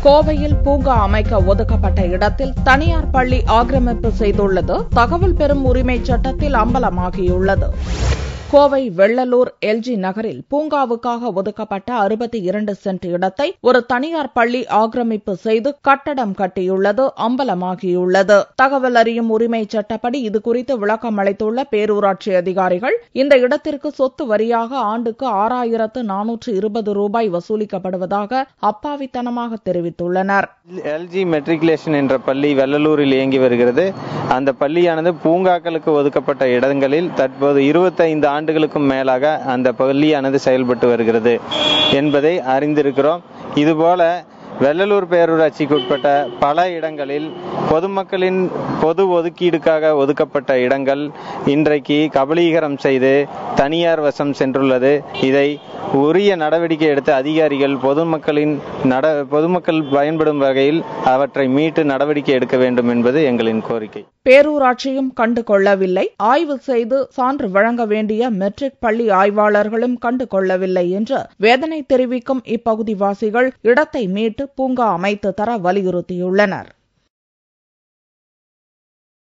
கோவையில் பூங்கா அமைக்க ஒதுக்கப்பட்ட இடத்தில் தனியார் பள்ளி ஆக்கிரமிப்பு செய்துள்ளது தகவல் பெறும் உரிமை சட்டத்தில் அம்பலமாகியுள்ளது. கோவை வெள்ளலூர் எல்ஜி நகரில் பூங்காவுக்காக ஒதுக்கப்பட்ட 62 சென்ட் இடத்தை ஒரு தனியார் பள்ளி ஆக்கிரமிப்பு செய்து கட்டடம் கட்டியுள்ளது அம்பலமாகியுள்ளது. தகவல் அறியும் உரிமை சட்டப்படி இதுகுறித்து விளக்கம் அளித்துள்ள பேரூராட்சி அதிகாரிகள், இந்த இடத்திற்கு சொத்து வரியாக ஆண்டுக்கு 6,420 ரூபாய் வசூலிக்கப்படுவதாக அப்பாவித்தனமாக தெரிவித்துள்ளனர். எல்ஜி மெட்ரிகுலேஷன் என்ற பள்ளி வெள்ளலூரில் இயங்கி வருகிறது. அந்த பள்ளியானது பூங்காக்களுக்கு ஒதுக்கப்பட்ட இடங்களில் தற்போது 25 ஆண்டுகளுக்கும் மேலாக அந்த பள்ளியானது செயல்பட்டு வருகிறது என்பதை அறிந்திருக்கிறோம். இதுபோல வெள்ளலூர் பேரூராட்சிக்கு உட்பட்ட பல இடங்களில் பொதுமக்களின் பொது ஒதுக்கீடுக்காக ஒதுக்கப்பட்ட இடங்கள் இன்றைக்கு கபளீகரம் செய்து தனியார் வசம் சென்றுள்ளது. இதை உரிய நடவடிக்கை எடுத்த அதிகாரிகள் பொதுமக்கள் பயன்படும் வகையில் அவற்றை மீட்டு நடவடிக்கை எடுக்க வேண்டும் என்பது எங்களின் கோரிக்கை. பேரூராட்சியும் கண்டு கொள்ளவில்லை, ஆய்வு செய்து சான்று வழங்க வேண்டிய மெட்ரிக் பள்ளி ஆய்வாளர்களும் கண்டு கொள்ளவில்லை என்று வேதனை தெரிவிக்கும் இப்பகுதிவாசிகள் இடத்தை மீட்டு பூங்கா அமைத்து தர வலியுறுத்தியுள்ளனர்.